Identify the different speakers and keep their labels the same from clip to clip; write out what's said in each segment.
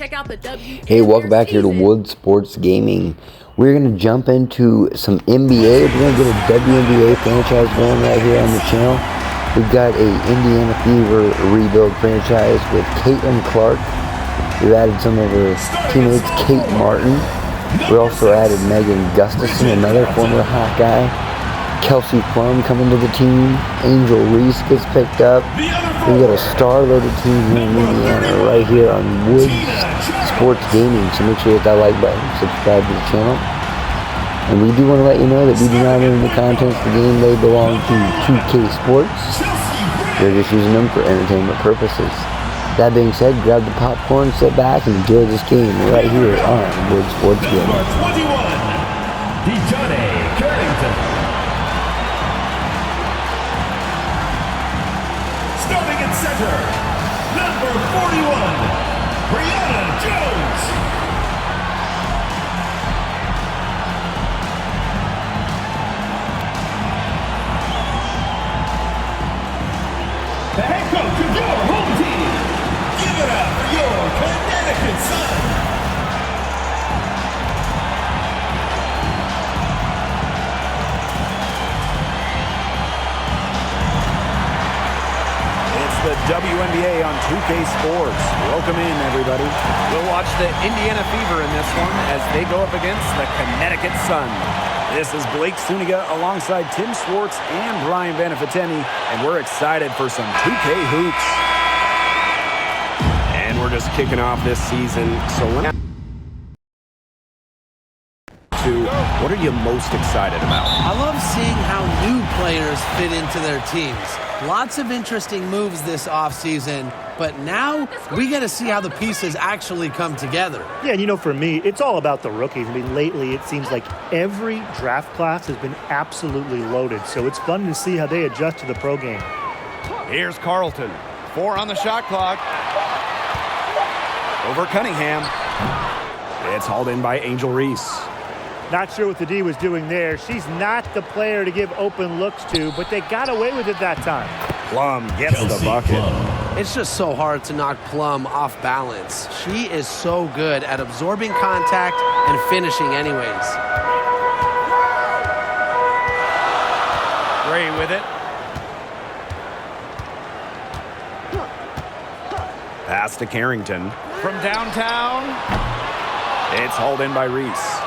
Speaker 1: Check out the W.
Speaker 2: Hey, welcome back here to Wood Sports Gaming. We're going to jump into some NBA. We're going to get a WNBA franchise going right here on the channel. We've got a Indiana Fever rebuild franchise with Caitlin Clark. We've added some of her teammates, Kate Martin. We also added Megan Gustafson, another former Hawkeye. Kelsey Plum coming to the team. Angel Reese gets picked up. We got a star-loaded team here in Indiana right here on Wood Sports Gaming. So make sure you hit that like button, subscribe to the channel. And we do want to let you know that we do not own the contents of the game. They belong to 2K Sports. We're just using them for entertainment purposes. That being said, grab the popcorn, sit back, and enjoy this game right here on Wood Sports Gaming.
Speaker 3: Starting at center, number 41, Brianna Jones. The head coach of your home team. Give it up for your Connecticut Sun.
Speaker 4: The WNBA on 2K Sports. Welcome in, everybody. We'll watch the Indiana Fever in this one as they go up against the Connecticut Sun. This is Blake Suniga alongside Tim Swartz and Brian Banafiteni, and we're excited for some 2K hoops. And we're just kicking off this season, so what are you most excited about?
Speaker 5: I love seeing how new players fit into their teams. Lots of interesting moves this offseason, but now we get to see how the pieces actually come together.
Speaker 6: Yeah, and you know, for me, it's all about the rookies. I mean, lately it seems like every draft class has been absolutely loaded, so it's fun to see how they adjust to the pro game.
Speaker 4: Here's Carlton. 4 on the shot clock. Over Cunningham. It's hauled in by Angel Reese.
Speaker 6: Not sure what the D was doing there. She's not the player to give open looks to, but they got away with it that time.
Speaker 4: Plum gets the bucket.
Speaker 5: It's just so hard to knock Plum off balance. She is so good at absorbing contact and finishing anyways.
Speaker 4: Gray with it. Pass to Carrington. From downtown, it's hauled in by Reese.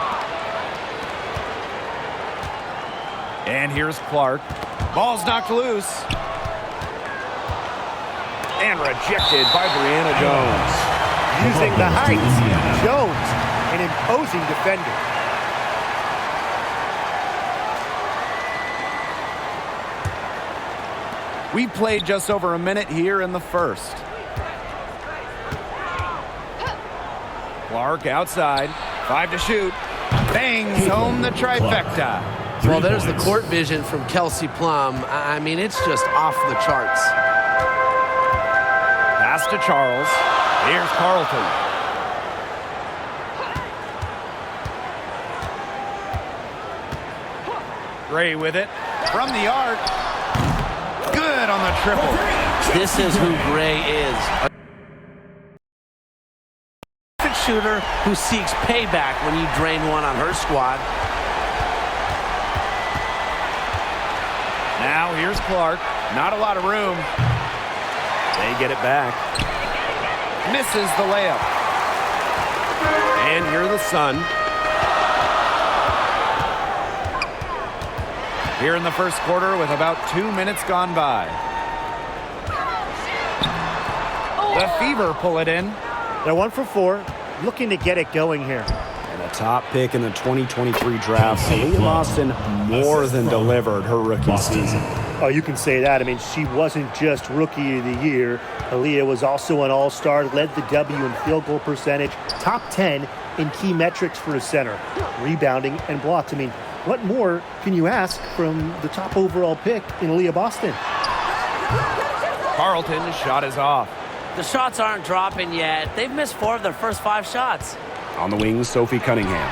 Speaker 4: And here's Clark. Ball's knocked loose. And rejected by Brianna Jones.
Speaker 6: Using the height. Jones, an imposing defender.
Speaker 4: We played just over a minute here in the first. Clark outside. 5 to shoot. Bangs home the trifecta.
Speaker 5: Well, there's the court vision from Kelsey Plum. I mean, it's just off the charts.
Speaker 4: Pass to Charles. Here's Carlton. Gray with it. From the arc. Good on the triple.
Speaker 5: This is who Gray is. A shooter who seeks payback when you drain one on her squad.
Speaker 4: Now here's Clark. Not a lot of room. They get it back. Misses the layup. And here are the Sun. Here in the first quarter with about 2 minutes gone by. The Fever pull it in.
Speaker 6: They're 1 for 4, looking to get it going here.
Speaker 4: And a top pick in the 2023 draft, Aaliyah Boston more than delivered her rookie season.
Speaker 6: Oh, you can say that. I mean, she wasn't just Rookie of the Year. Aaliyah was also an all-star, led the W in field goal percentage, top 10 in key metrics for a center, rebounding and blocks. I mean, what more can you ask from the top overall pick in Aaliyah Boston?
Speaker 4: Carlton's shot is off.
Speaker 5: The shots aren't dropping yet. They've missed 4 of their first 5 shots.
Speaker 4: On the wing, Sophie Cunningham.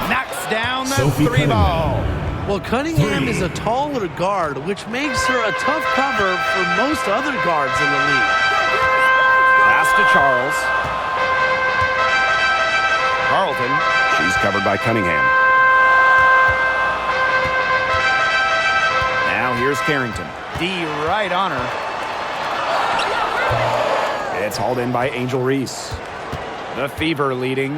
Speaker 4: Knocks down the
Speaker 3: Sophie
Speaker 4: three ball.
Speaker 5: Well, Cunningham is a taller guard, which makes her a tough cover for most other guards in the league.
Speaker 4: Pass to Charles. Carlton. She's covered by Cunningham. Now here's Carrington. D right on her. It's hauled in by Angel Reese. The Fever leading.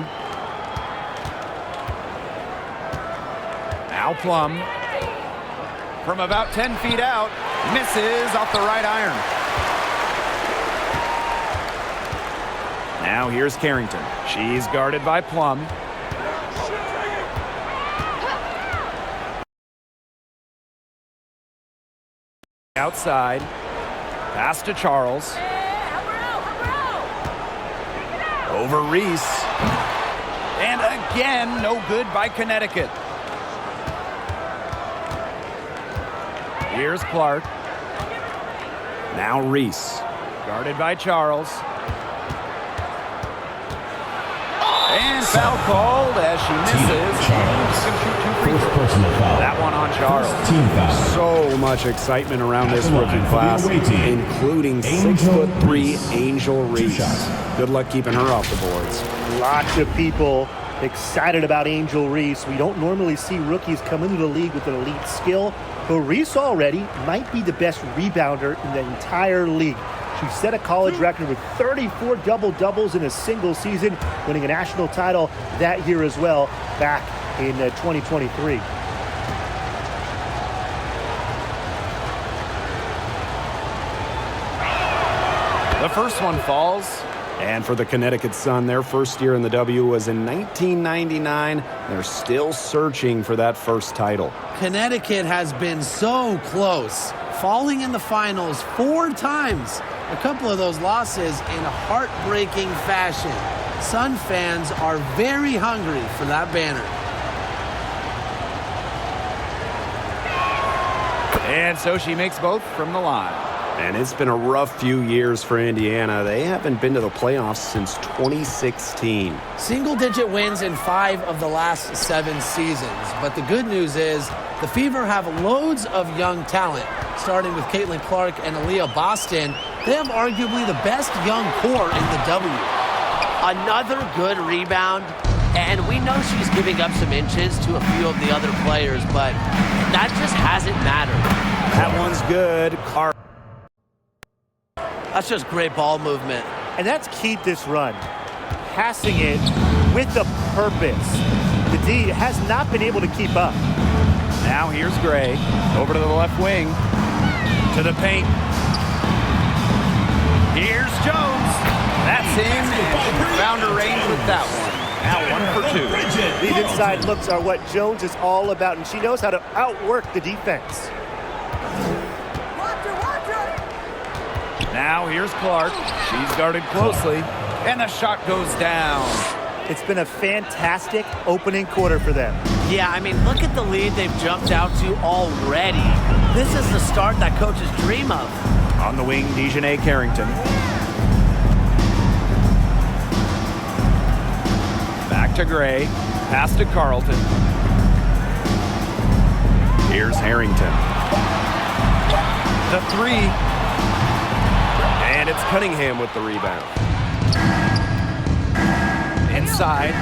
Speaker 4: Now Plum. From about 10 feet out. Misses off the right iron. Now here's Carrington. She's guarded by Plum. Outside. Pass to Charles. Over Reese. And again, no good by Connecticut. Here's Clark. Now Reese. Guarded by Charles. And foul called as she misses. That one on Charles. So much excitement around this rookie class, including 6'3" Angel Reese. Good luck keeping her off the boards.
Speaker 6: Lots of people excited about Angel Reese. We don't normally see rookies come into the league with an elite skill, but Reese already might be the best rebounder in the entire league. She set a college record with 34 double-doubles in a single season, winning a national title that year as well, back in 2023.
Speaker 4: The first one falls. And for the Connecticut Sun, their first year in the W was in 1999. They're still searching for that first title.
Speaker 5: Connecticut has been so close, falling in the finals 4 times. A couple of those losses in heartbreaking fashion. Sun fans are very hungry for that banner.
Speaker 4: And so she makes both from the line. And it's been a rough few years for Indiana. They haven't been to the playoffs since 2016.
Speaker 5: Single-digit wins in 5 of the last 7 seasons. But the good news is the Fever have loads of young talent. Starting with Caitlin Clark and Aaliyah Boston, they have arguably the best young core in the W.
Speaker 1: Another good rebound, and we know she's giving up some inches to a few of the other players, but that just hasn't mattered.
Speaker 4: That one's good. Clark.
Speaker 1: That's just great ball movement.
Speaker 6: And that's keyed this run. Passing it with a purpose. The D has not been able to keep up.
Speaker 4: Now here's Gray. Over to the left wing. To the paint. Here's Jones. That's in. And found her range with that one. Now 1 for 2.
Speaker 6: These inside looks are what Jones is all about, and she knows how to outwork the defense.
Speaker 4: Now here's Clark. She's guarded closely. And the shot goes down.
Speaker 6: It's been a fantastic opening quarter for them.
Speaker 1: Yeah, I mean, look at the lead they've jumped out to already. This is the start that coaches dream of.
Speaker 4: On the wing, Dejanay Carrington. Back to Gray. Pass to Carlton. Here's Harrington. The 3. And it's Cunningham with the rebound. Inside.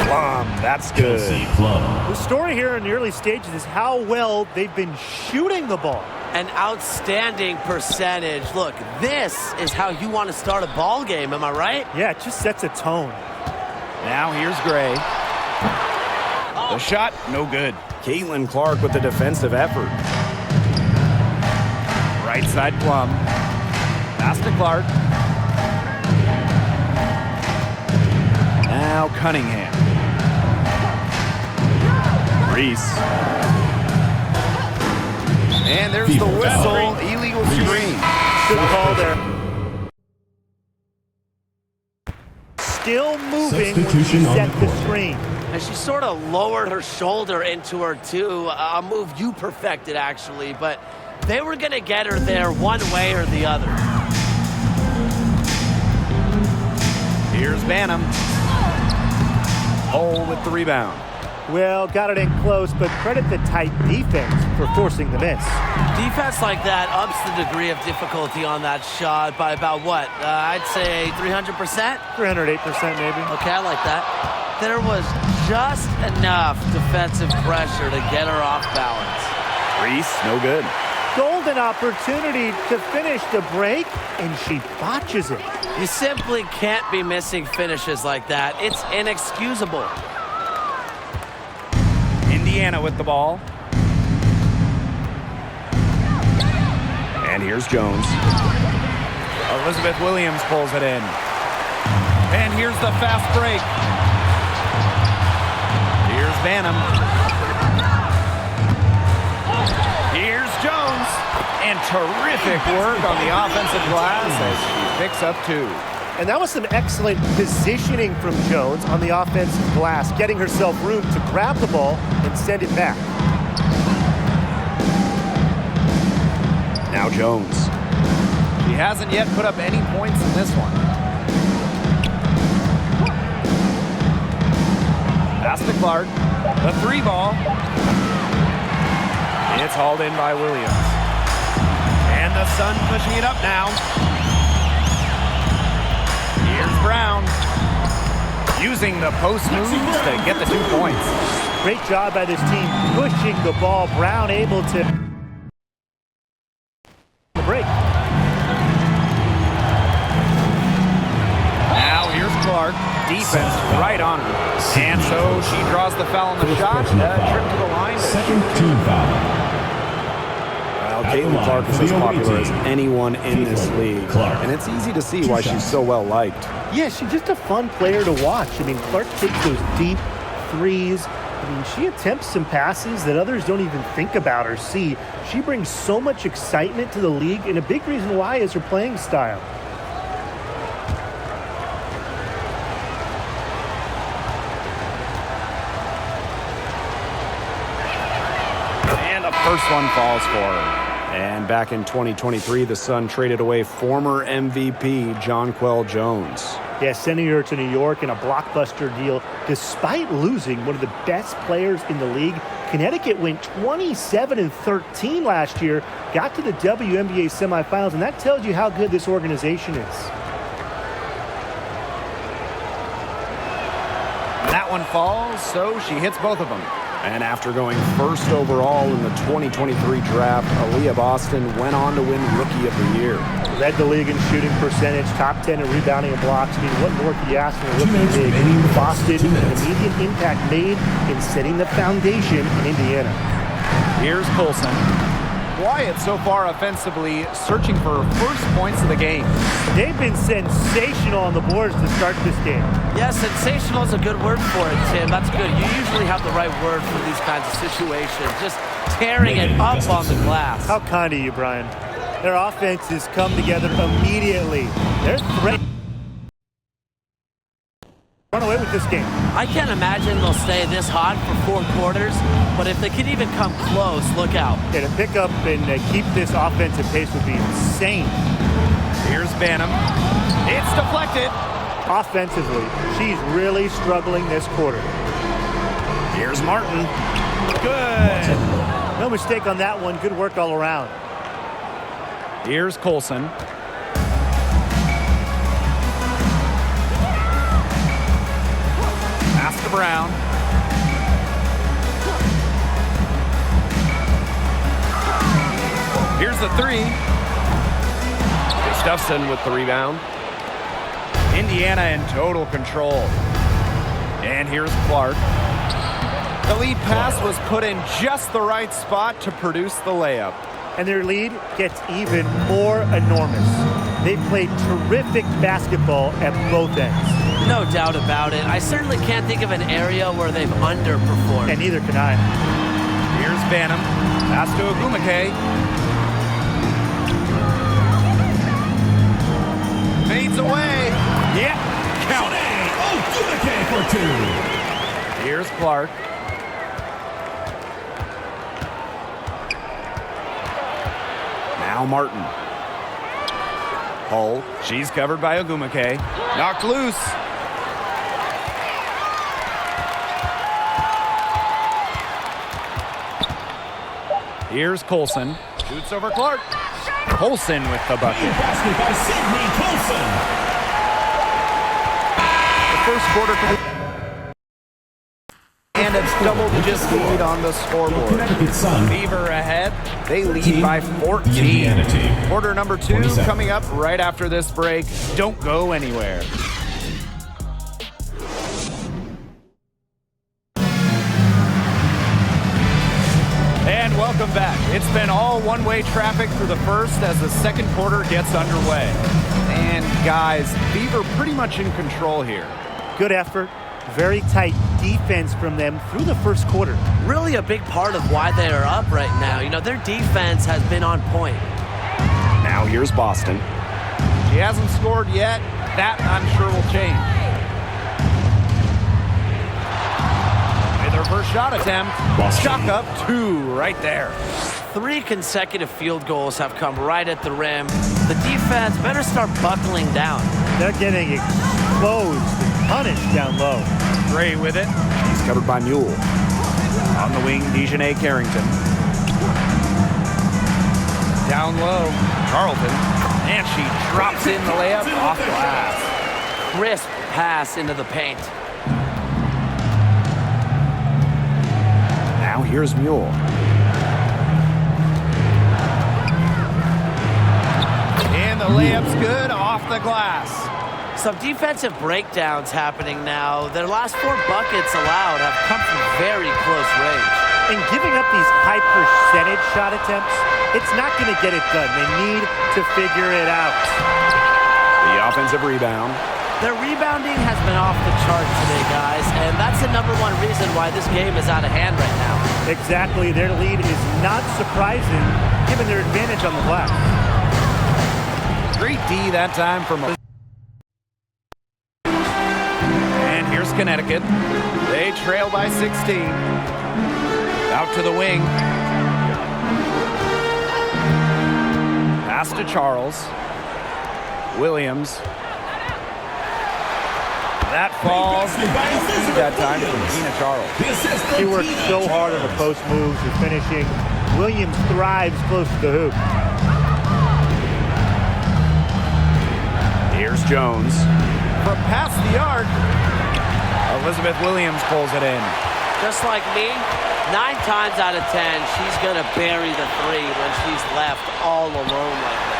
Speaker 4: Plum, that's good.
Speaker 6: The story here in the early stages is how well they've been shooting the ball.
Speaker 1: An outstanding percentage. Look, this is how you want to start a ball game, am I right?
Speaker 6: Yeah, it just sets a tone.
Speaker 4: Now here's Gray. The shot, no good. Caitlin Clark with the defensive effort. Right side Plum. Pass to Clark. Now Cunningham. Reese. And there's the whistle. Illegal screen.
Speaker 6: Good call there. Still moving when she set the screen.
Speaker 1: And she sort of lowered her shoulder into her, too. A move you perfected, actually. But they were going to get her there one way or the other.
Speaker 4: Here's Banham. Hole with the rebound.
Speaker 6: Well, got it in close, but credit the tight defense for forcing the miss.
Speaker 1: Defense like that ups the degree of difficulty on that shot by about what? I'd say 300%?
Speaker 6: 308% maybe.
Speaker 1: Okay, I like that. There was just enough defensive pressure to get her off balance.
Speaker 4: Reese, no good.
Speaker 6: Golden opportunity to finish the break, and she botches it.
Speaker 1: You simply can't be missing finishes like that. It's inexcusable.
Speaker 4: Indiana with the ball. And here's Jones. Elizabeth Williams pulls it in. And here's the fast break. Here's Banham. Here's Jones. And terrific work on the offensive glass as she picks up 2.
Speaker 6: And that was some excellent positioning from Jones on the offensive glass, getting herself room to grab the ball and send it back.
Speaker 4: Now Jones. She hasn't yet put up any points in this one. Pass to Clark. The 3 ball. It's hauled in by Williams. And the Sun pushing it up now. Here's Brown. Using the post moves to get the 2 points.
Speaker 6: Great job by this team pushing the ball. Brown able to break.
Speaker 4: Now here's Clark. Defense right on her. And so she draws the foul on the shot. Trip to the line.
Speaker 3: Second team foul.
Speaker 4: Well, Caitlin Clark is as popular as anyone in this league. And it's easy to see why she's so well liked.
Speaker 6: Yeah, she's just a fun player to watch. I mean, Clark takes those deep threes. I mean, she attempts some passes that others don't even think about or see. She brings so much excitement to the league, and a big reason why is her playing style.
Speaker 4: And the first one falls for her. And back in 2023, the Sun traded away former MVP Jonquel Jones.
Speaker 6: Yeah, sending her to New York in a blockbuster deal. Despite losing one of the best players in the league, Connecticut went 27-13 last year, got to the WNBA semifinals, and that tells you how good this organization is.
Speaker 4: That one falls, so she hits both of them. And after going first overall in the 2023 draft, Aaliyah Boston went on to win Rookie of the Year.
Speaker 6: Led the league in shooting percentage, top 10 in rebounding and blocks. I mean, what more could you ask for a rookie big? Boston, an immediate impact made in setting the foundation in Indiana.
Speaker 4: Here's Colson. Wyatt so far offensively searching for first points of the game.
Speaker 6: They've been sensational on the boards to start this game.
Speaker 1: Yeah, sensational is a good word for it, Tim. That's good. You usually have the right word for these kinds of situations. Just tearing it up on the glass.
Speaker 6: How kind of you, Brian. Their offenses come together immediately. They're threatening. Run away with this game.
Speaker 1: I can't imagine they'll stay this hot for 4 quarters, but if they could even come close, look out.
Speaker 6: Yeah, to pick up and keep this offensive pace would be insane.
Speaker 4: Here's Banham. It's deflected.
Speaker 6: Offensively, she's really struggling this quarter.
Speaker 4: Here's Martin. Good.
Speaker 6: No mistake on that one. Good work all around.
Speaker 4: Here's Colson. Pass to Brown. Here's the 3. Gustafson with the rebound. Indiana in total control. And here's Clark. The lead pass was put in just the right spot to produce the layup.
Speaker 6: And their lead gets even more enormous. They played terrific basketball at both ends.
Speaker 1: No doubt about it. I certainly can't think of an area where they've underperformed.
Speaker 6: And neither can I.
Speaker 4: Here's Banham. Pass to Ogumake. Fades away. Yeah. Count it.
Speaker 3: Ogumake for 2.
Speaker 4: Here's Clark. Now Martin. Hull. She's covered by Ogumake. Knocked loose. Here's Colson. Shoots over Clark. Colson with the bucket.
Speaker 3: Basket by Sidney Colson.
Speaker 4: The first quarter and it's double-digit lead on the scoreboard.
Speaker 3: Connecticut Sun.
Speaker 4: Fever ahead. They lead by 14.
Speaker 3: Indiana team.
Speaker 4: Quarter number 2
Speaker 3: 27.
Speaker 4: coming up right after this break. Don't go anywhere. And welcome back. It's been all one-way traffic through the first as the second quarter gets underway. And guys, Fever pretty much in control here.
Speaker 6: Good effort. Very tight defense from them through the first quarter.
Speaker 1: Really a big part of why they are up right now. You know, their defense has been on point.
Speaker 4: Now here's Boston. She hasn't scored yet. That, I'm sure, will change. With her first shot attempt,
Speaker 3: Boston.
Speaker 4: chuck up 2 right there.
Speaker 1: 3 consecutive field goals have come right at the rim. The defense better start buckling down.
Speaker 6: They're getting exposed and punished down low.
Speaker 4: Gray with it. He's covered by Mule. On the wing, Dejanay Carrington. Down low, Carlton. And she drops in the layup off glass.
Speaker 1: Crisp pass into the paint.
Speaker 4: Now here's Mule. And the layup's good off the glass.
Speaker 1: Some defensive breakdowns happening now. Their last 4 buckets allowed have come from very close range.
Speaker 6: And giving up these high percentage shot attempts, it's not going to get it done. They need to figure it out.
Speaker 4: The offensive rebound.
Speaker 1: Their rebounding has been off the chart today, guys, and that's the #1 reason why this game is out of hand right now.
Speaker 6: Exactly. Their lead is not surprising given their advantage on the glass.
Speaker 4: Great D that time from a... And here's Connecticut. They trail by 16. Out to the wing. Pass to Charles. Williams. That falls. That time from Tina Charles.
Speaker 6: She worked so hard on the post moves and finishing. Williams thrives close to the hoop.
Speaker 4: Here's Jones. From past the arc, Elizabeth Williams pulls it in.
Speaker 1: Just like me, 9 times out of 10, she's going to bury the 3 when she's left all alone like that.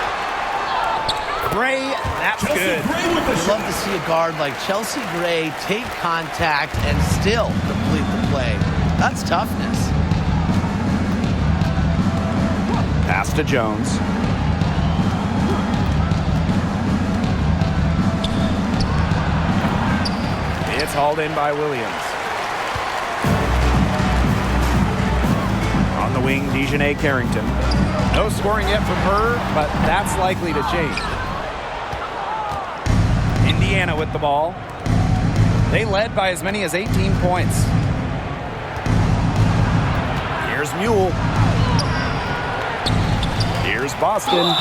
Speaker 4: Gray, that's good.
Speaker 1: I'd love to see a guard like Chelsea Gray take contact and still complete the play. That's toughness.
Speaker 4: Pass to Jones. It's hauled in by Williams. On the wing, Dejanay Carrington. No scoring yet from her, but that's likely to change. Indiana with the ball. They led by as many as 18 points. Here's Mule. Here's Boston.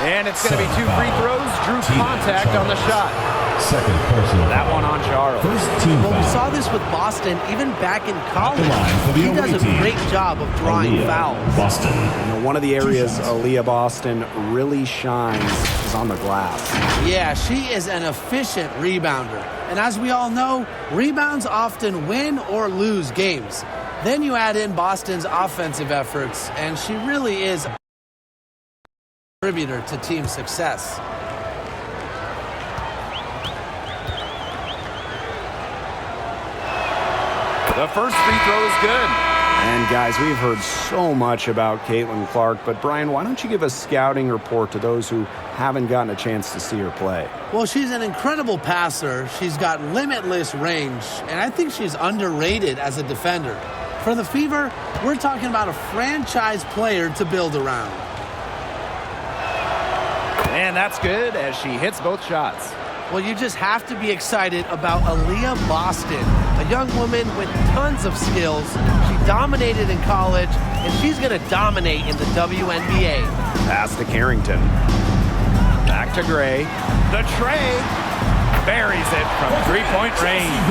Speaker 4: And it's going to be 2 free throws. Drew contact on the shot.
Speaker 3: Second personal.
Speaker 4: That one on Charles.
Speaker 3: First team
Speaker 1: Well, we
Speaker 3: foul.
Speaker 1: saw this with Boston even back in college.
Speaker 3: line for the
Speaker 1: He does a
Speaker 3: away team.
Speaker 1: great job of drawing
Speaker 3: Aaliyah
Speaker 1: fouls.
Speaker 3: Boston.
Speaker 4: You know, one of the areas
Speaker 3: shots.
Speaker 4: Aaliyah Boston really shines is on the glass.
Speaker 5: Yeah, she is an efficient rebounder. And as we all know, rebounds often win or lose games. Then you add in Boston's offensive efforts, and she really is a contributor to team success.
Speaker 4: The first free throw is good. And guys, we've heard so much about Caitlin Clark, but Brian, why don't you give a scouting report to those who haven't gotten a chance to see her play?
Speaker 5: Well, she's an incredible passer. She's got limitless range, and I think she's underrated as a defender. For the Fever, we're talking about a franchise player to build around.
Speaker 4: And that's good as she hits both shots.
Speaker 1: Well, you just have to be excited about Aaliyah Boston, a young woman with tons of skills. She dominated in college, and she's going to dominate in the WNBA.
Speaker 4: Pass to Carrington. Back to Gray. The tray buries it from 3-point range.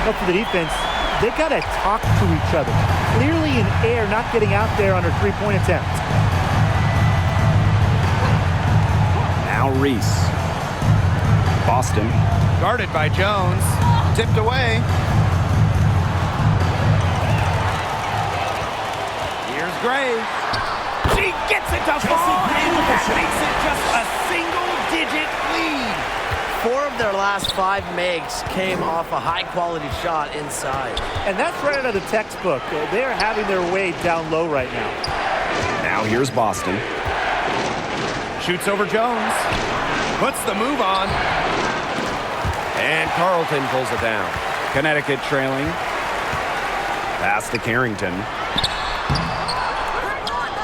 Speaker 6: But for the defense, they got to talk to each other. Clearly in air, not getting out there on her three-point attempt.
Speaker 4: Now Reese. Boston. Guarded by Jones. Tipped away. Here's Gray. She gets it to fall, and that makes it just a single-digit lead.
Speaker 5: 4 of their last 5 makes came off a high-quality shot inside.
Speaker 6: And that's right out of the textbook. They are having their way down low right now.
Speaker 4: Now here's Boston. Shoots over Jones. Puts the move on. And Carlton pulls it down. Connecticut trailing. Pass to Carrington.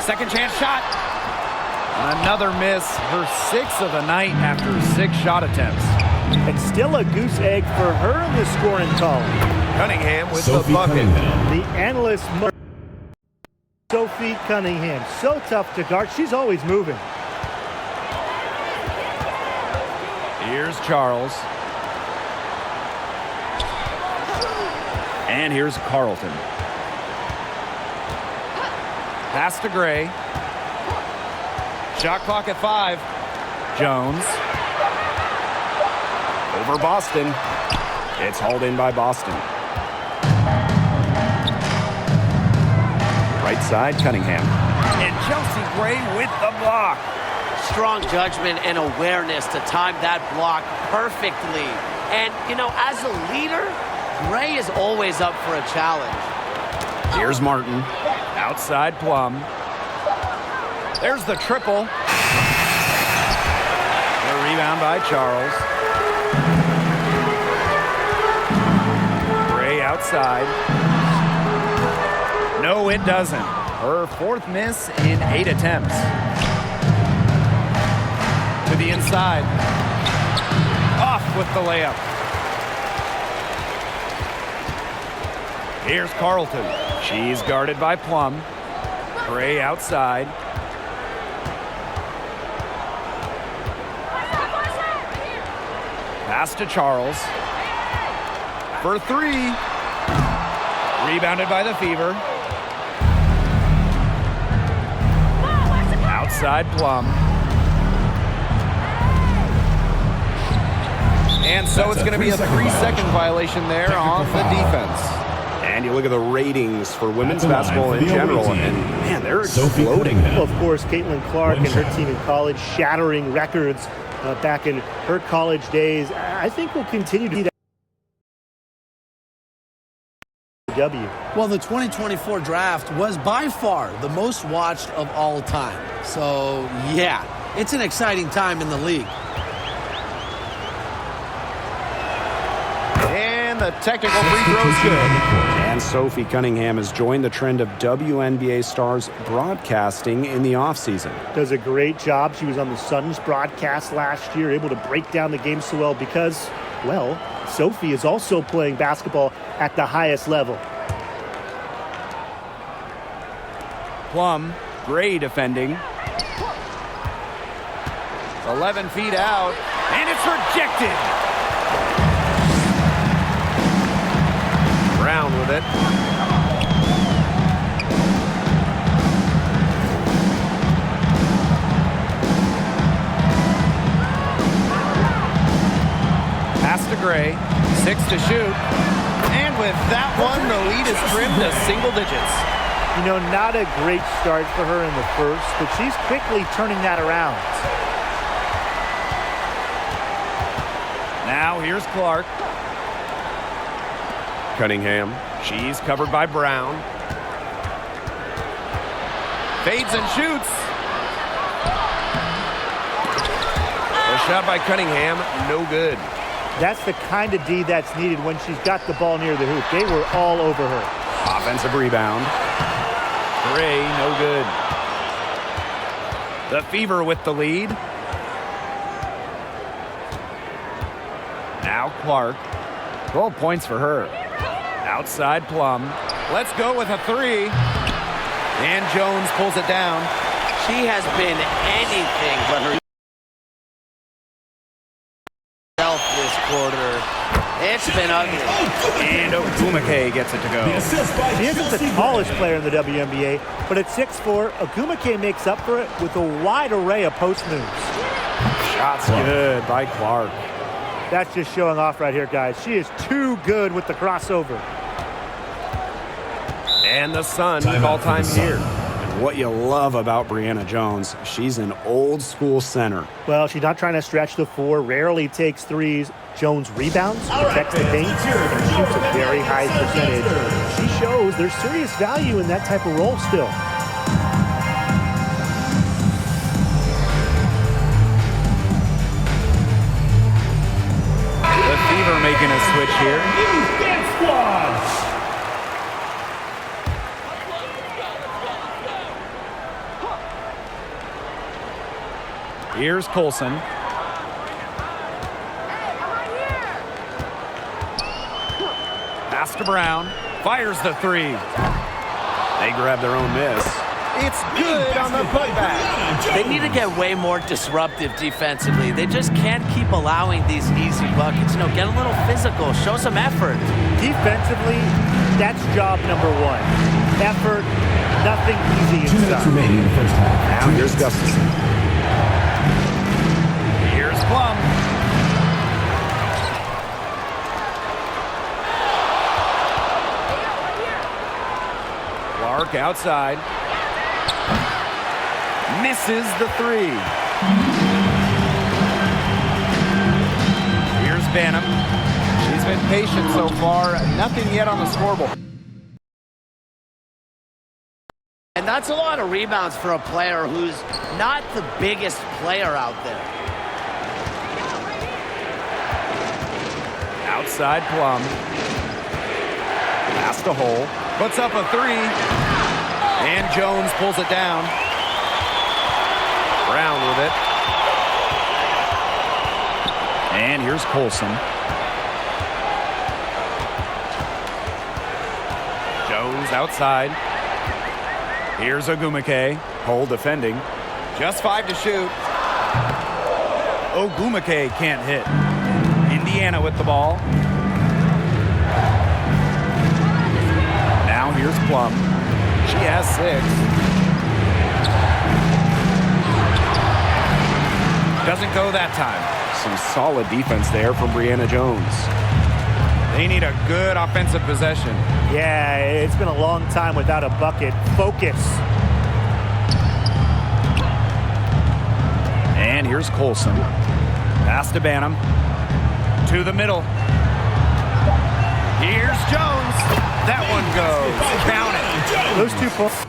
Speaker 4: Second chance shot. Another miss. Her 6th of the night after 6 shot attempts.
Speaker 6: And still a goose egg for her in the scoring column.
Speaker 4: Cunningham with
Speaker 3: Sophie
Speaker 4: the bucket.
Speaker 3: Cunningham.
Speaker 6: The analyst, Sophie Cunningham. So tough to guard. She's always moving.
Speaker 4: Here's Charles. And here's Carlton. Pass to Gray. Shot clock at 5. Jones. Over Boston. It's hauled in by Boston. Right side, Cunningham. And Chelsea Gray with the block.
Speaker 5: Strong judgment and awareness to time that block perfectly. And, you know, as a leader, Gray is always up for a challenge.
Speaker 4: Here's Martin. Outside Plum. There's the triple. The rebound by Charles. Gray outside. No, it doesn't. Her 4th miss in 8 attempts. To the inside. Off with the layup. Here's Carlton. She's guarded by Plum. Gray outside. Pass to Charles. For 3. Rebounded by the Fever. Outside Plum. And so it's going to be a 3-second violation there on the defense. And you look at the ratings for women's basketball in general, and man, they're exploding.
Speaker 6: Well, of course, Caitlin Clark and her team in college shattering records back in her college days. I think we'll continue to do that. W.
Speaker 5: Well, the 2024 draft was by far the most watched of all time. So, yeah, it's an exciting time in the league.
Speaker 4: And the technical free throw is good. And Sophie Cunningham has joined the trend of WNBA stars broadcasting in the offseason.
Speaker 6: Does a great job. She was on the Suns broadcast last year, able to break down the game so well because, well, Sophie is also playing basketball at the highest level.
Speaker 4: Plum, Gray defending. 11 feet out, and it's rejected. Brown with it. Pass to Gray, 6 to shoot. And with that one, the lead is trimmed to single digits.
Speaker 6: You know, not a great start for her in the first, but she's quickly turning that around.
Speaker 4: Now here's Clark. Cunningham. She's covered by Brown. Fades and shoots. A shot by Cunningham, no good.
Speaker 6: That's the kind of D that's needed when she's got the ball near the hoop. They were all over her.
Speaker 4: Offensive rebound. Gray, no good. The Fever with the lead. Now Clark. 12 points for her. Outside Plum. Let's go with a 3. And Jones pulls it down.
Speaker 5: She has been anything but herself this quarter. It's It's been ugly.
Speaker 4: And Ogumake gets it to go.
Speaker 6: She isn't the tallest player in the WNBA, but at 6'4", Ogumake makes up for it with a wide array of post moves.
Speaker 4: Shots good by Clark.
Speaker 6: That's just showing off right here, guys. She is too good with the crossover.
Speaker 4: And the Sun call time here. And what you love about Brianna Jones, she's an old school center.
Speaker 6: Well, she's not trying to stretch the floor, rarely takes threes. Jones rebounds, protects the paint, and shoots a very high percentage. She shows there's serious value in that type of role still.
Speaker 4: The Fever making a switch here.
Speaker 3: Dance Squad.
Speaker 4: Here's Colson. Pass to Brown. Fires the three. They grab their own miss. It's good on the putback.
Speaker 5: They need to get way more disruptive defensively. They just can't keep allowing these easy buckets. Get a little physical. Show some effort.
Speaker 6: Defensively, that's job number one. Effort, nothing easy
Speaker 3: 2 minutes
Speaker 6: inside.
Speaker 3: remaining in the first half.
Speaker 4: Now here's Gustafson. Here's Plum. Clark outside. Misses the three. Here's Banham. She's been patient so far. Nothing yet on the scoreboard.
Speaker 5: And that's a lot of rebounds for a player who's not the biggest player out there.
Speaker 4: Outside Plum. Past the hole. Puts up a three. And Jones pulls it down. Brown with it. And here's Colson. Jones outside. Here's Ogumake. Hole defending. Just 5 to shoot. Ogumake can't hit. Indiana with the ball. Now here's Plum. She has 6. Doesn't go that time. Some solid defense there from Brianna Jones. They need a good offensive possession.
Speaker 6: Yeah, it's been a long time without a bucket. Focus.
Speaker 4: And here's Colson. Pass to Banham. To the middle. Here's Jones. That one goes. Count it.
Speaker 6: Those 2 points.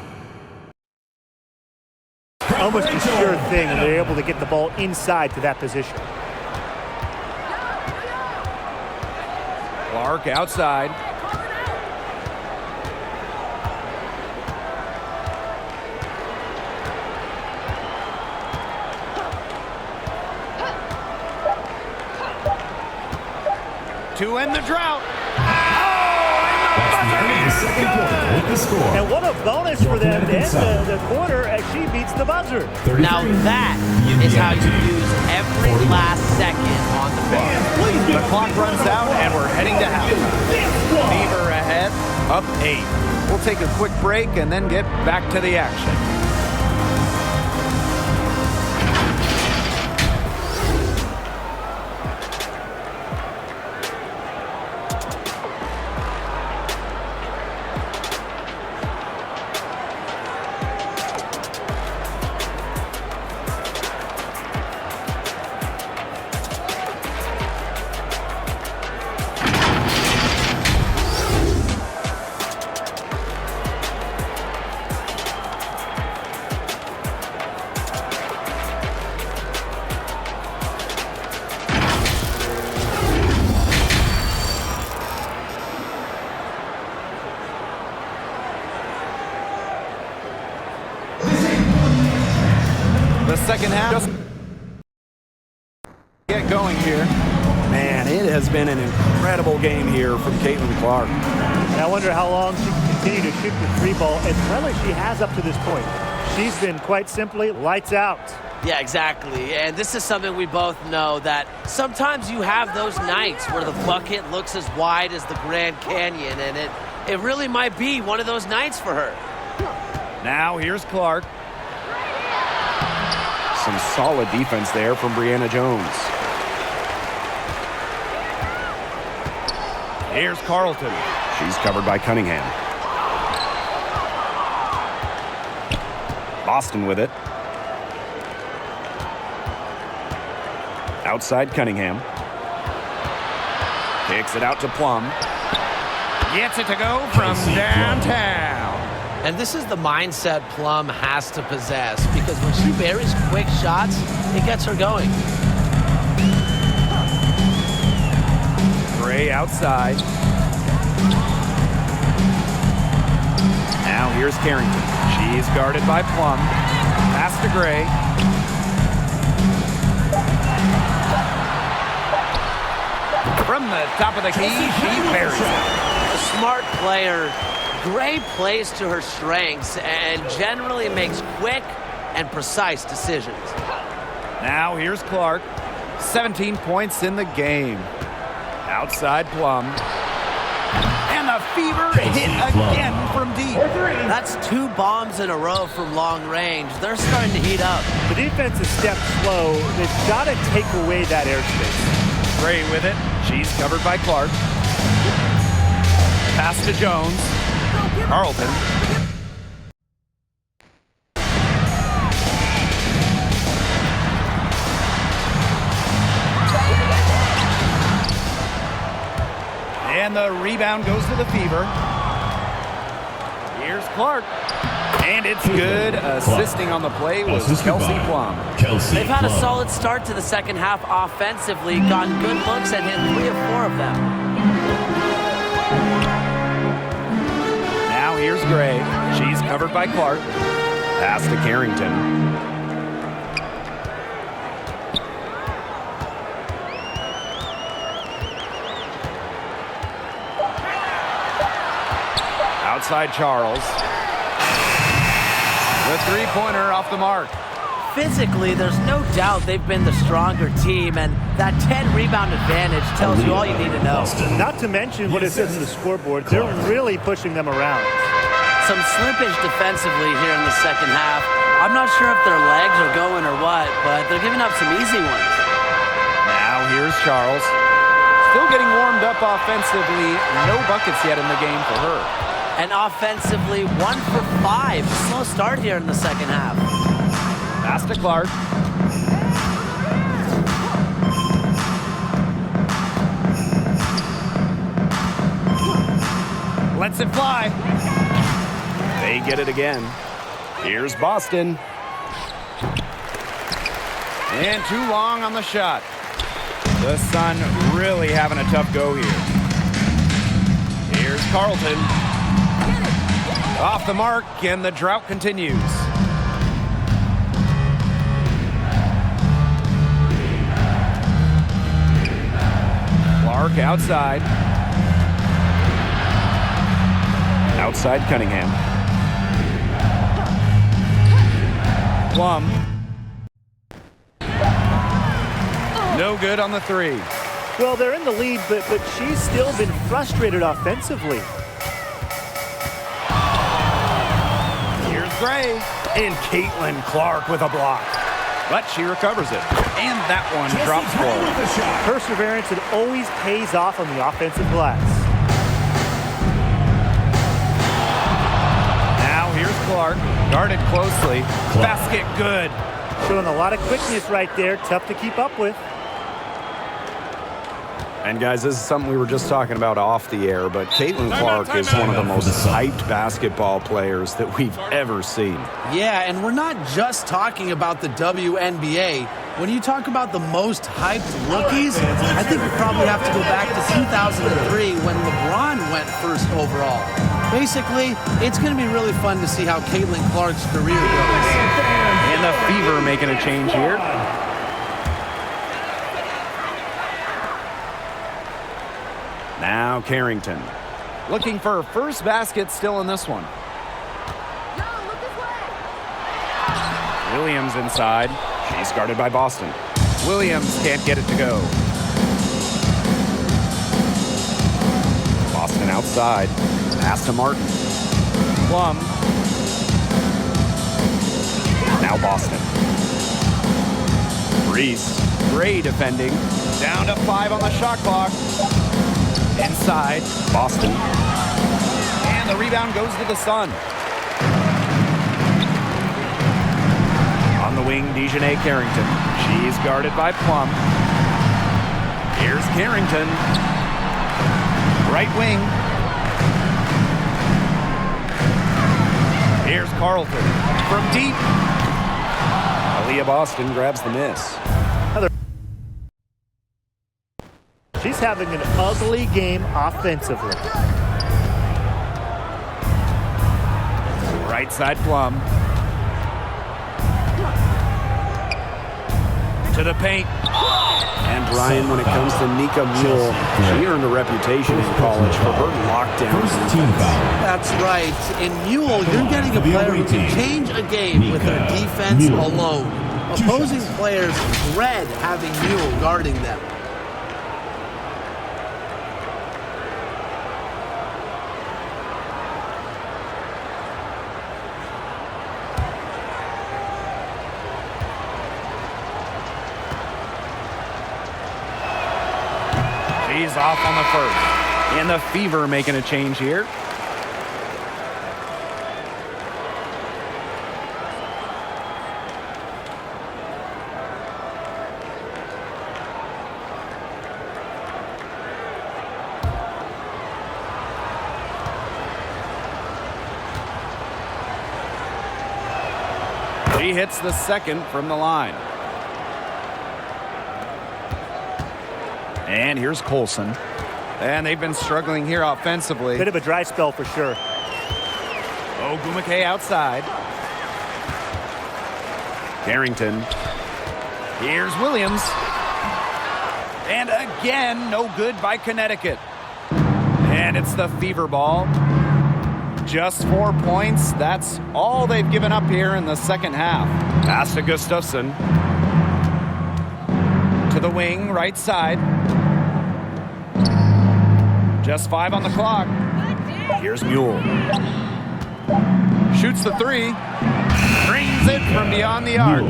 Speaker 6: Almost a sure thing when they're able to get the ball inside to that position.
Speaker 4: Clark outside. To end the drought.
Speaker 3: Second quarter with the score.
Speaker 6: And what a bonus for them to end the quarter as she beats the buzzer.
Speaker 3: 33.
Speaker 5: Now that is how you use every last second on the floor.
Speaker 4: The clock runs out and we're heading to halftime. Fever ahead, up 8. We'll take a quick break and then get back to the action. The second half just get going here. Man, it has been an incredible game here from Caitlin Clark.
Speaker 6: And I wonder how long she can continue to shoot the 3 ball as well as she has up to this point. She's been quite simply lights out.
Speaker 5: Yeah, exactly. And this is something we both know, that sometimes you have those nights where the bucket looks as wide as the Grand Canyon, and it really might be one of those nights for her.
Speaker 4: Now here's Clark. Some solid defense there from Brianna Jones. Here's Carlton. She's covered by Cunningham. Boston with it. Outside Cunningham. Kicks it out to Plum. Gets it to go from downtown.
Speaker 5: And this is the mindset Plum has to possess, because when she buries quick shots, it gets her going.
Speaker 4: Gray outside. Now here's Carrington. She's guarded by Plum. Pass to Gray. From the top of the key, she buries it.
Speaker 5: A smart player. Gray plays to her strengths and generally makes quick and precise decisions.
Speaker 4: Now here's Clark. 17 points in the game. Outside Plum. And the Fever hit again from deep.
Speaker 5: That's 2 bombs in a row from long range. They're starting to heat up.
Speaker 6: The defense is stepped slow. They've got to take away that airspace.
Speaker 4: Gray with it. She's covered by Clark. Pass to Jones. Carlton. And the rebound goes to the Fever. Here's Clark. And it's good. Assisting on the play was Kelsey Plum.
Speaker 5: They've had a solid start to the second half offensively, gotten good looks and hit 3 of 4 of them.
Speaker 4: Now here's Gray. She's covered by Clark. Pass to Carrington. Outside Charles. The three-pointer off the mark.
Speaker 5: Physically, there's no doubt they've been the stronger team, and that 10-rebound advantage tells you all you need to know.
Speaker 6: Not to mention what it says on the scoreboard. They're really pushing them around.
Speaker 5: Some slippage defensively here in the second half. I'm not sure if their legs are going or what, but they're giving up some easy ones.
Speaker 4: Now here's Charles. Still getting warmed up offensively. No buckets yet in the game for her.
Speaker 5: And offensively, 1 for 5. Slow start here in the second half.
Speaker 4: Pass to Clark. Lets it fly. They get it again. Here's Boston. And too long on the shot. The Sun really having a tough go here. Here's Carlton. Off the mark, and the drought continues. Clark outside. Outside Cunningham. Plum. No good on the 3.
Speaker 6: Well, they're in the lead, but she's still been frustrated offensively.
Speaker 4: Gray and Caitlin Clark with a block, but she recovers it, and that one drops forward.
Speaker 6: Perseverance, it always pays off on the offensive glass.
Speaker 4: Now here's Clark, guarded closely. Basket good.
Speaker 6: Showing a lot of quickness right there, tough to keep up with.
Speaker 4: And guys, this is something we were just talking about off the air, but Caitlin Clark is one of the most hyped basketball players that we've ever seen.
Speaker 5: Yeah, and we're not just talking about the WNBA. When you talk about the most hyped rookies, I think we probably have to go back to 2003 when LeBron went first overall. Basically, it's going to be really fun to see how Caitlin Clark's career goes.
Speaker 4: And the Fever making a change here. Now Carrington, looking for her first basket still in this one. Williams inside. She's guarded by Boston. Williams can't get it to go. Boston outside. Pass to Martin. Plum. Now Boston. Reese. Gray defending. Down to 5 on the shot clock. Inside. Boston. And the rebound goes to the Sun. On the wing, Dejanay Carrington. She's guarded by Plum. Here's Carrington. Right wing. Here's Carlton. From deep. Aaliyah Boston grabs the miss.
Speaker 6: She's having an ugly game offensively.
Speaker 4: Right side Plum. To the paint. And Ryan, when it comes to Nika Mule, she earned a reputation in college for her lockdown.
Speaker 5: That's right. In Mule, you're getting a player who can change a game with their defense alone. Opposing players dread having Mule guarding them.
Speaker 4: He's off on the first. And the Fever making a change here. He hits the second from the line. And here's Colson. And they've been struggling here offensively.
Speaker 6: Bit of a dry spell for sure.
Speaker 4: Ogumake outside. Carrington. Here's Williams. And again, no good by Connecticut. And it's the Fever ball. Just 4 points. That's all they've given up here in the second half. Pass to Gustafson. To the wing, right side. Just 5 on the clock. Here's Mule. Shoots the 3. Brings it from beyond the arc.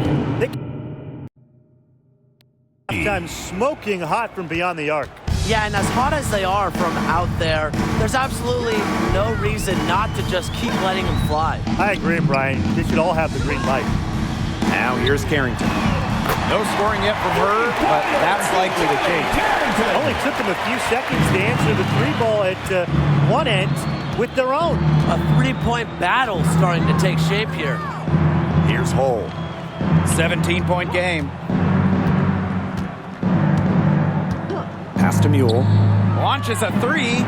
Speaker 6: Time smoking hot from beyond the arc.
Speaker 5: Yeah, and as hot as they are from out there, there's absolutely no reason not to just keep letting them fly.
Speaker 6: I agree, Brian. They should all have the green light.
Speaker 4: Now here's Carrington. No scoring yet from her, but that's likely to change.
Speaker 6: It only took them a few seconds to answer the 3 ball at one end with their own.
Speaker 5: A 3-point battle starting to take shape here.
Speaker 4: Here's Hull. 17-point game. Pass to Mule. Launches a 3.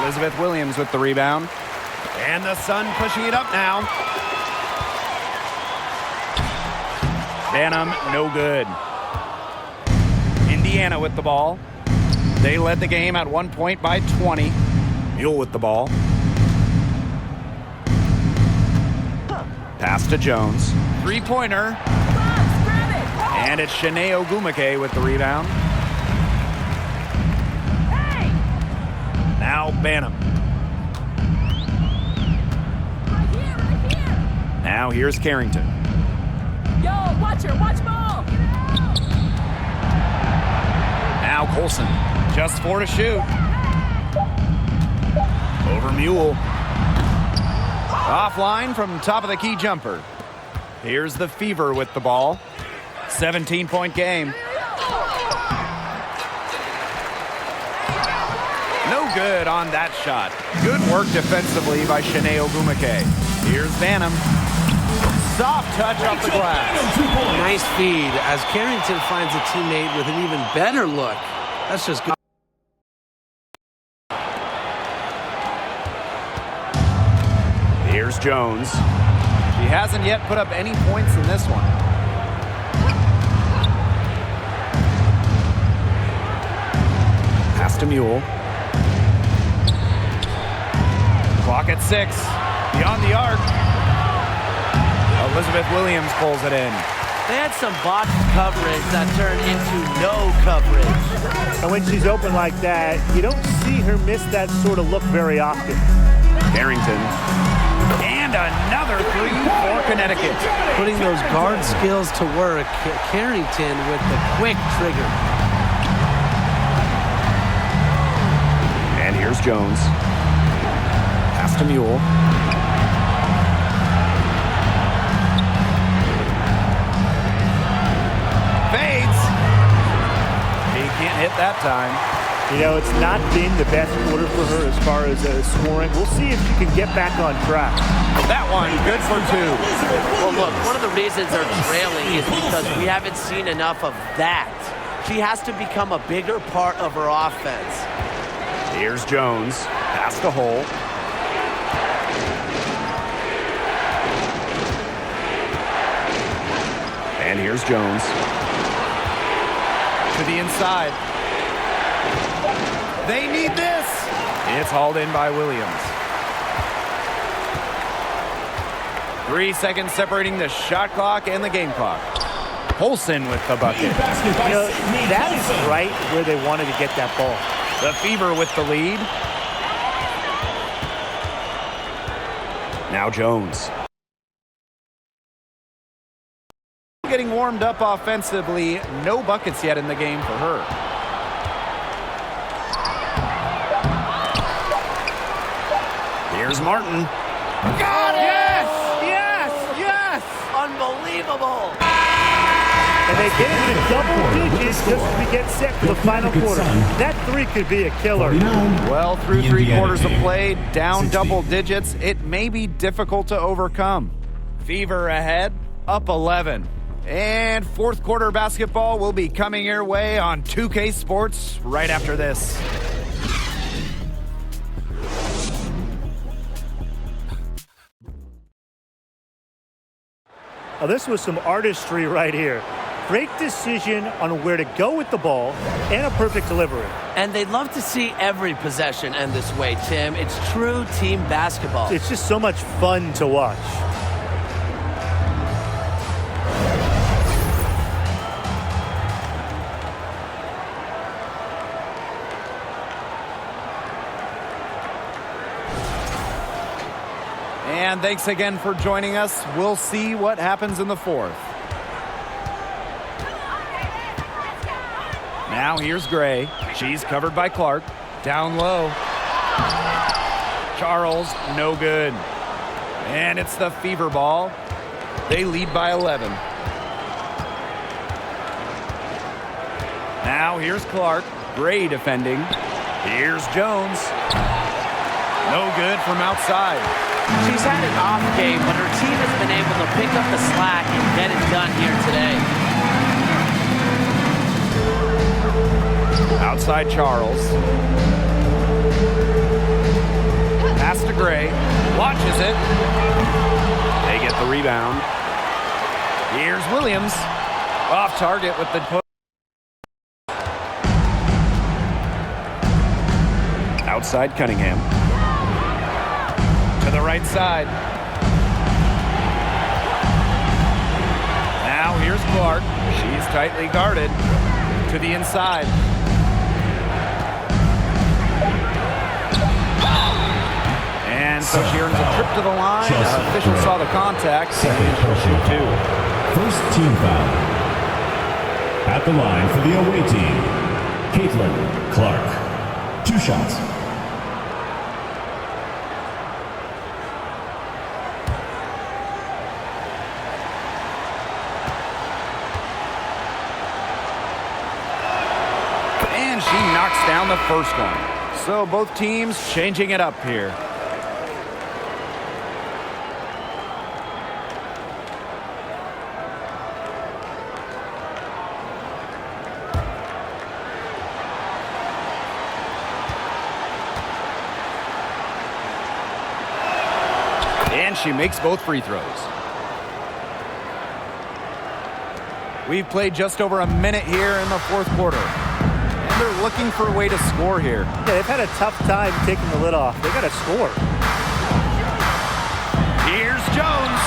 Speaker 4: Elizabeth Williams with the rebound. And the Sun pushing it up now. Banham, no good. Indiana with the ball. They led the game at 1 point by 20. Mule with the ball. Pass to Jones. 3-pointer. And it's Shanae Ogumake with the rebound. Now Banham. Now here's Carrington.
Speaker 7: Yo, watch her, watch ball.
Speaker 4: Now Colson. Just 4 to shoot. Over Mule. Offline from top of the key jumper. Here's the Fever with the ball. 17-point game. No good on that shot. Good work defensively by Shanae Ogumake. Here's Banham. Soft touch off the glass.
Speaker 5: Nice feed as Carrington finds a teammate with an even better look. That's just good.
Speaker 4: Here's Jones. She hasn't yet put up any points in this one. Pass to Mule. Clock at 6. Beyond the arc. Elizabeth Williams pulls it in.
Speaker 1: They had some botched coverage that turned into no coverage.
Speaker 6: And when she's open like that, you don't see her miss that sort of look very often.
Speaker 4: Carrington. And another three for Connecticut.
Speaker 5: Putting those guard skills to work. Carrington with the quick trigger.
Speaker 4: And here's Jones. Pass to Mule. Fades. He can't hit that time.
Speaker 6: You know, it's not been the best quarter for her as far as scoring. We'll see if she can get back on track.
Speaker 4: That one, good for two.
Speaker 1: Well, look, one of the reasons they're trailing is because we haven't seen enough of that. She has to become a bigger part of her offense.
Speaker 4: Here's Jones. Pass to Hull. And here's Jones. To the inside. They need this. It's hauled in by Williams. 3 seconds separating the shot clock and the game clock. Holson with the bucket.
Speaker 6: You know, that is right where they wanted to get that ball.
Speaker 4: The Fever with the lead. Now Jones. Getting warmed up offensively. No buckets yet in the game for her. Here's Martin.
Speaker 1: Got it! Yes! Yes! Yes! Unbelievable!
Speaker 6: And they get into double digits just as we get set for the final quarter. That three could be a killer.
Speaker 4: Well, through 3 quarters of play, down double digits, it may be difficult to overcome. Fever ahead, up 11. And fourth quarter basketball will be coming your way on 2K Sports right after this.
Speaker 6: Now, this was some artistry right here. Great decision on where to go with the ball and a perfect delivery.
Speaker 1: And they'd love to see every possession end this way, Tim. It's true team basketball.
Speaker 6: It's just so much fun to watch.
Speaker 4: And thanks again for joining us. We'll see what happens in the fourth. Now here's Gray. She's covered by Clark. Down low. Charles, no good. And it's the Fever ball. They lead by 11. Now here's Clark. Gray defending. Here's Jones. No good from outside.
Speaker 1: She's had an off game, but her team has been able to pick up the slack and get it done here today.
Speaker 4: Outside Charles. Pass to Gray. Watches it. They get the rebound. Here's Williams. Off target with the put. Outside Cunningham. To the right side. Now here's Clark. She's tightly guarded. To the inside. And so she earns a trip to the line. Official saw the contact.
Speaker 3: Second personal two. First team foul. At the line for the away team, Caitlin Clark. 2 shots.
Speaker 4: And she knocks down the first one. So both teams changing it up here. And she makes both free throws. We've played just over a minute here in the fourth quarter. And they're looking for a way to score here.
Speaker 6: Yeah, they've had a tough time taking the lid off. They got to score.
Speaker 4: Here's Jones.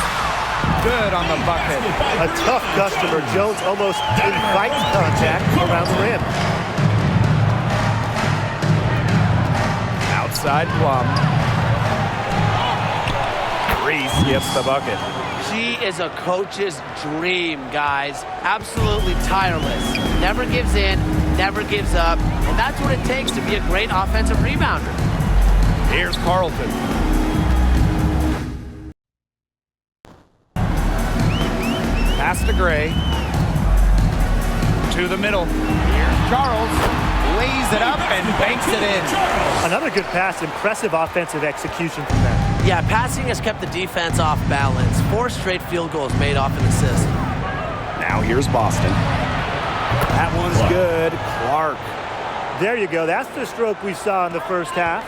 Speaker 4: good on the bucket.
Speaker 6: A tough customer. Jones almost invites contact around the rim.
Speaker 4: Outside Plum. Reese gets the bucket.
Speaker 5: She is a coach's dream, guys. Absolutely tireless. Never gives in, never gives up. And that's what it takes to be a great offensive rebounder.
Speaker 4: Here's Carlton. Pass to Gray. To the middle. Here's Charles. Lays it up and banks it in.
Speaker 6: Another good pass. Impressive offensive execution from them.
Speaker 5: Yeah, passing has kept the defense off balance. 4 straight field goals made off an assist.
Speaker 4: Now here's Boston. That one's good. Clark.
Speaker 6: There you go. That's the stroke we saw in the first half.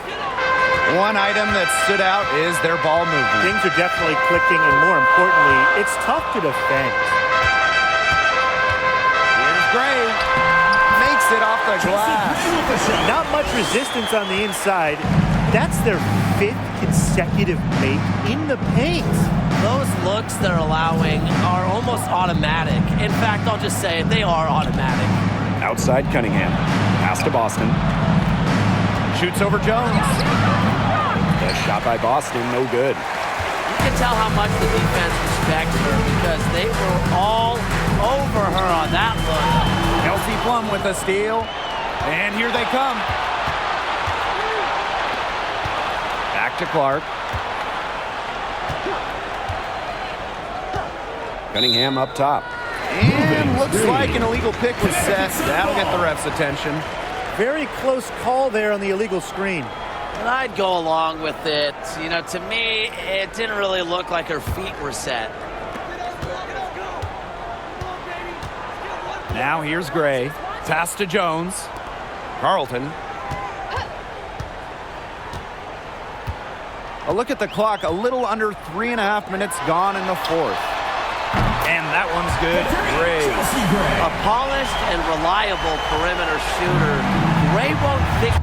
Speaker 4: One item that stood out is their ball movement.
Speaker 6: Things are definitely clicking, and more importantly, it's tough to defend.
Speaker 4: Here's Gray. Makes it off the glass.
Speaker 6: Not much resistance on the inside. That's their 5th consecutive make in the paint.
Speaker 5: Those looks they're allowing are almost automatic. In fact, I'll just say it, they are automatic.
Speaker 4: Outside Cunningham. Pass to Boston. Shoots over Jones. The shot by Boston, no good.
Speaker 5: You can tell how much the defense respects her because they were all over her on that look.
Speaker 4: Kelsey Plum with a steal. And here they come. Back to Clark. Cunningham up top. And looks like an illegal pick was set. That'll get the ref's attention.
Speaker 6: Very close call there on the illegal screen.
Speaker 5: And I'd go along with it. You know, to me, it didn't really look like her feet were set.
Speaker 4: Now here's Gray. Pass to Jones. Carlton. A look at the clock. A little under 3.5 minutes gone in the 4th. And that one's good. Gray.
Speaker 5: A polished and reliable perimeter shooter. Gray won't think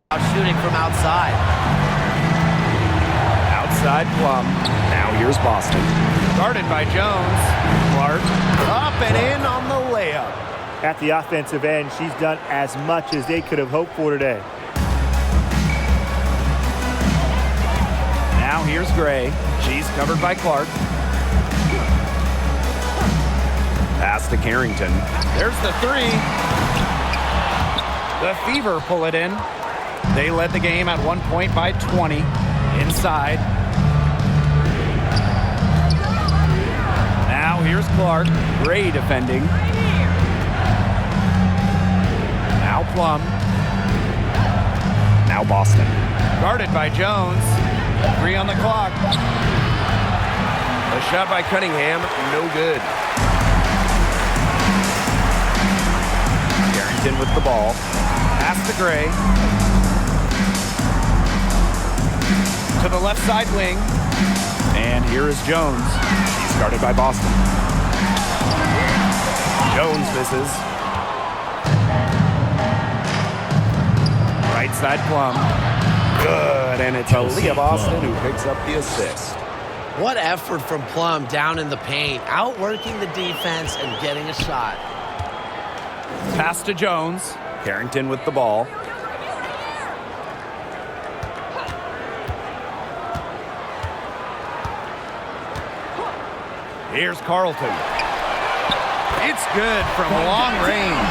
Speaker 5: about shooting from outside.
Speaker 4: Outside Plum. Now here's Boston. Guarded by Jones. Clark. Up and in on the layup.
Speaker 6: At the offensive end, she's done as much as they could have hoped for today.
Speaker 4: Now here's Gray. She's covered by Clark. Pass to Carrington. There's the 3. The Fever pull it in. They led the game at 1 point by 20. Inside. Now here's Clark. Gray defending. Now Plum. Now Boston. Guarded by Jones. 3 on the clock. A shot by Cunningham. No good. Carrington with the ball. Pass to Gray. To the left side wing. And here is Jones. He's guarded by Boston. Jones misses. Right side Plum. Good, and it's Aaliyah Boston who picks up the assist.
Speaker 5: What effort from Plum down in the paint, outworking the defense and getting a shot.
Speaker 4: Pass to Jones. Carrington with the ball. Here's Carlton. It's good from long range.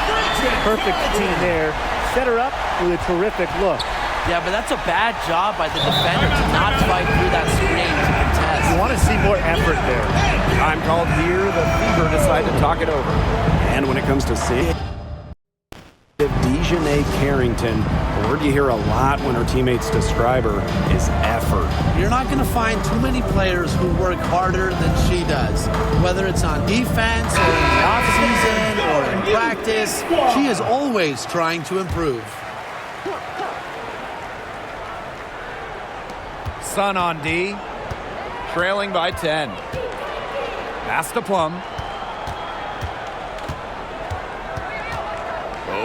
Speaker 6: Perfect team there. Set her up with a terrific look.
Speaker 5: Yeah, but that's a bad job by the defender to not fight through that screen to contest.
Speaker 6: You want to see more effort there.
Speaker 4: Time called here. The Fever decide to talk it over. And when it comes to safety, Dejanay Carrington, the word you hear a lot when her teammates describe her is effort.
Speaker 5: You're not going to find too many players who work harder than she does. Whether it's on defense or in the offseason or in practice, she is always trying to improve.
Speaker 4: Sun on D, trailing by 10. Pass to Plum.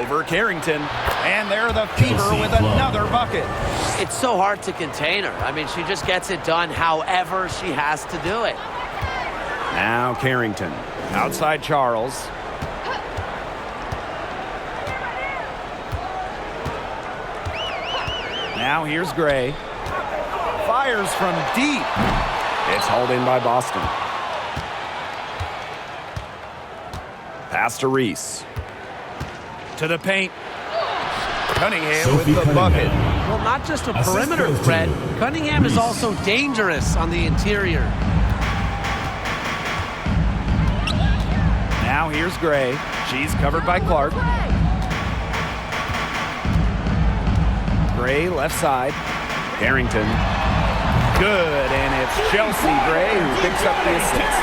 Speaker 4: over Carrington. And there the Fever with another bucket.
Speaker 5: It's so hard to contain her. I mean, she just gets it done however she has to do it.
Speaker 4: Now Carrington. Outside Charles. Now here's Gray. Fires from deep. It's hauled in by Boston. Pass to Reese. To the paint. Cunningham with the bucket.
Speaker 5: Well, not just a perimeter threat. Cunningham is also dangerous on the interior.
Speaker 4: Now here's Gray. She's covered by Clark. Gray left side. Carrington. Good, and it's Chelsea Gray who picks up the assist.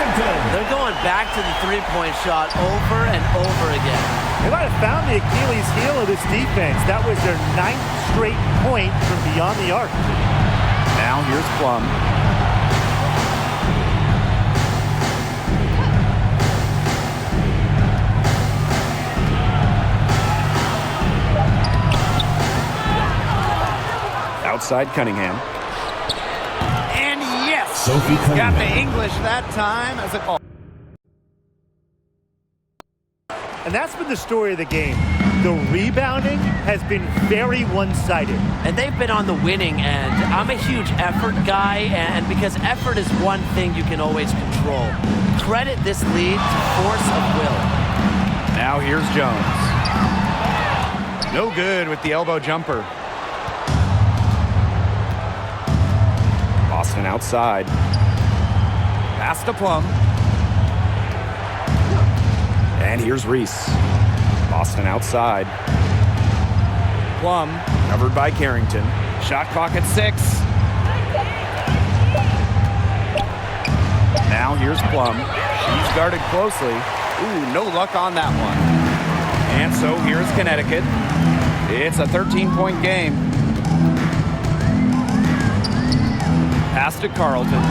Speaker 5: They're going back to the three-point shot over and over again.
Speaker 6: They might have found the Achilles heel of this defense. That was their 9th straight point from beyond the arc.
Speaker 4: Now here's Plum. Outside Cunningham. And yes,
Speaker 3: Sophie
Speaker 4: he's got the
Speaker 3: Cunningham.
Speaker 4: English that time as it.
Speaker 6: And that's been the story of the game. The rebounding has been very one-sided.
Speaker 5: And they've been on the winning end. I'm a huge effort guy, and because effort is one thing you can always control. Credit this lead to force of will.
Speaker 4: Now here's Jones. No good with the elbow jumper. Boston outside. Pass to Plum. And here's Reese. Boston outside. Plum covered by Carrington. Shot clock at 6. Now here's Plum. She's guarded closely. Ooh, no luck on that one. And so here's Connecticut. It's a 13-point game. Pass to Carlton.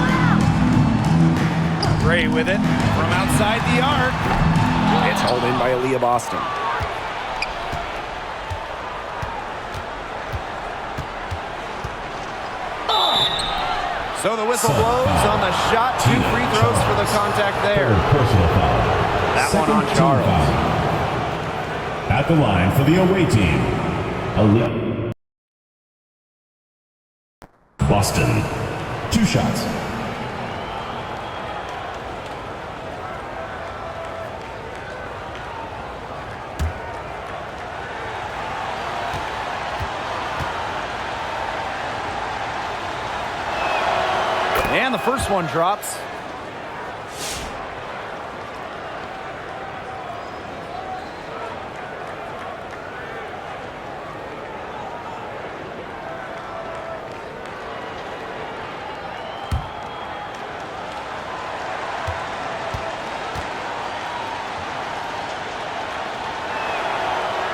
Speaker 4: Gray with it from outside the arc. It's hauled in by Aaliyah Boston. So the whistle blows on the shot. 2 free throws for the contact there.
Speaker 3: Personal foul.
Speaker 4: That one on
Speaker 3: Second team
Speaker 4: Charles.
Speaker 3: foul. At the line for the away team, Aaliyah. Boston. 2 shots.
Speaker 4: And the first one drops.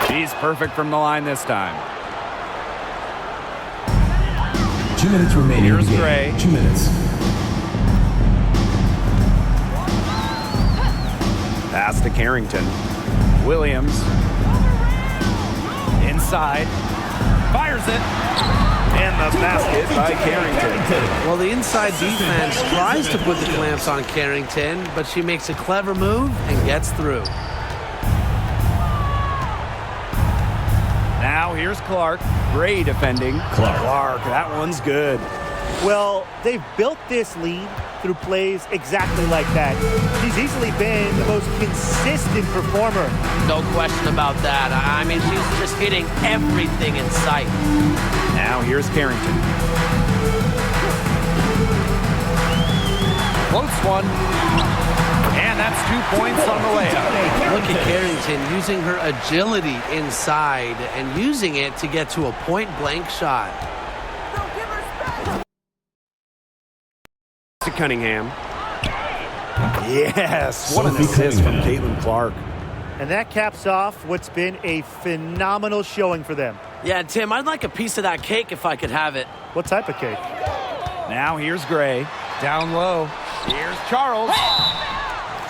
Speaker 4: She's perfect from the line this time.
Speaker 3: 2 minutes remaining.
Speaker 4: Here's
Speaker 3: in the
Speaker 4: Gray.
Speaker 3: game. 2 minutes.
Speaker 4: Pass to Carrington. Williams. Inside. Fires it. And the basket by Carrington.
Speaker 5: Well, the inside defense tries to put the clamps on Carrington, but she makes a clever move and gets through.
Speaker 4: Now here's Clark. Gray defending. Clark, that one's good.
Speaker 6: Well, they've built this lead through plays exactly like that. She's easily been the most consistent performer.
Speaker 5: No question about that. I mean, she's just hitting everything in sight.
Speaker 4: Now here's Carrington. Floats one. And that's 2 points on the layup.
Speaker 5: Look at Carrington using her agility inside and using it to get to a point-blank shot.
Speaker 4: To Cunningham. Yes, what an assist from Caitlin Clark.
Speaker 6: And that caps off what's been a phenomenal showing for them.
Speaker 5: Yeah, Tim, I'd like a piece of that cake if I could have it.
Speaker 6: What type of cake?
Speaker 4: Now here's Gray. Down low. Here's Charles.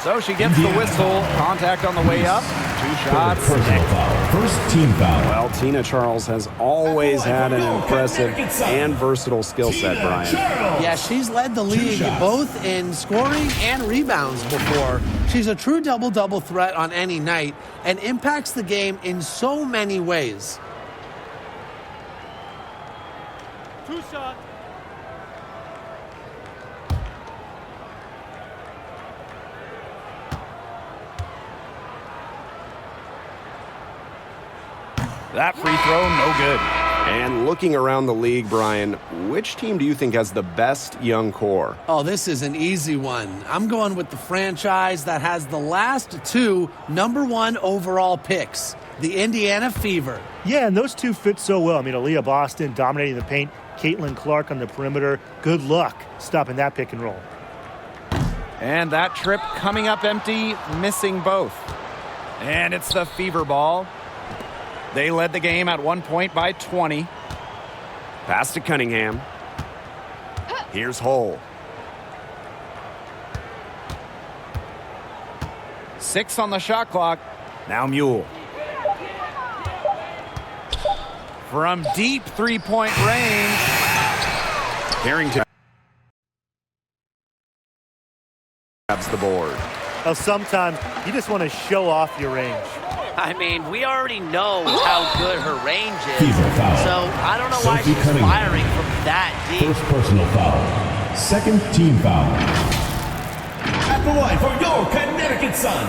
Speaker 4: So she gets the whistle. Contact on the way up. 2 shots.
Speaker 3: Personal foul. First team foul.
Speaker 4: Well, Tina Charles has always had an impressive and versatile skill set, Brian.
Speaker 5: Yeah, she's led the league both in scoring and rebounds before. She's a true double-double threat on any night and impacts the game in so many ways.
Speaker 8: Two shot.
Speaker 4: That free throw, no good. And looking around the league, Brian, which team do you think has the best young core?
Speaker 5: Oh, this is an easy one. I'm going with the franchise that has the last two #1 overall picks, the Indiana Fever.
Speaker 6: Yeah, and those two fit so well. I mean, Aaliyah Boston dominating the paint, Caitlin Clark on the perimeter. Good luck stopping that pick and roll.
Speaker 4: And that trip coming up empty, missing both. And it's the Fever ball. They led the game at one point by 20. Pass to Cunningham. Here's Hull. 6 on the shot clock. Now Mule. From deep three-point range. Harrington grabs the board.
Speaker 6: Well, sometimes you just want to show off your range.
Speaker 9: I mean, we already know how good her range is,
Speaker 3: Fever foul.
Speaker 9: so I don't know why
Speaker 3: Sophie
Speaker 9: she's
Speaker 3: Cunningham.
Speaker 9: firing from that deep.
Speaker 3: First personal foul. Second team foul. At the line for your Connecticut Sun,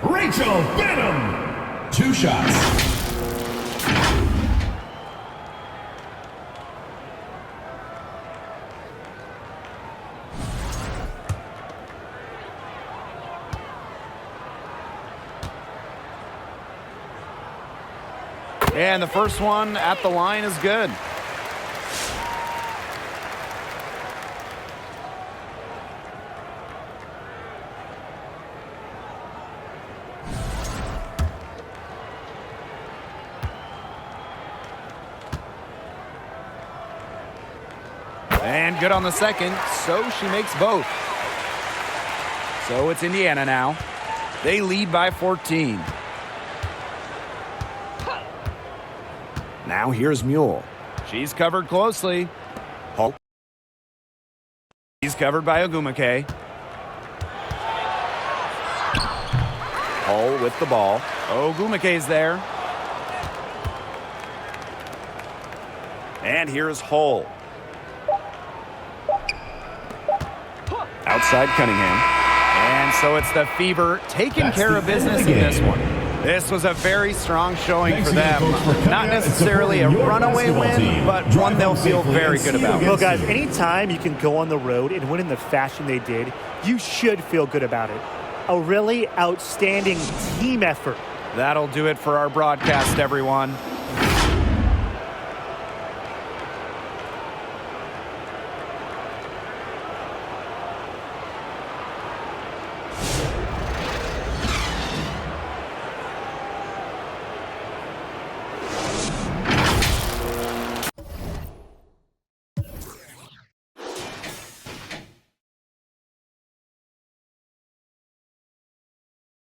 Speaker 3: Rachel Benham. 2 shots.
Speaker 4: And the first one at the line is good. And good on the second, so she makes both. So it's Indiana now. They lead by 14. Now here's Mule. She's covered closely. Hull. He's covered by Ogumake. Hull with the ball. Ogumake's there. And here's Hull. Outside Cunningham. And so it's the Fever taking care of business in this one. This was a very strong showing for them. Not necessarily a runaway win, but one they'll feel very good about.
Speaker 6: Well, guys, anytime you can go on the road and win in the fashion they did, you should feel good about it. A really outstanding team effort.
Speaker 4: That'll do it for our broadcast, everyone.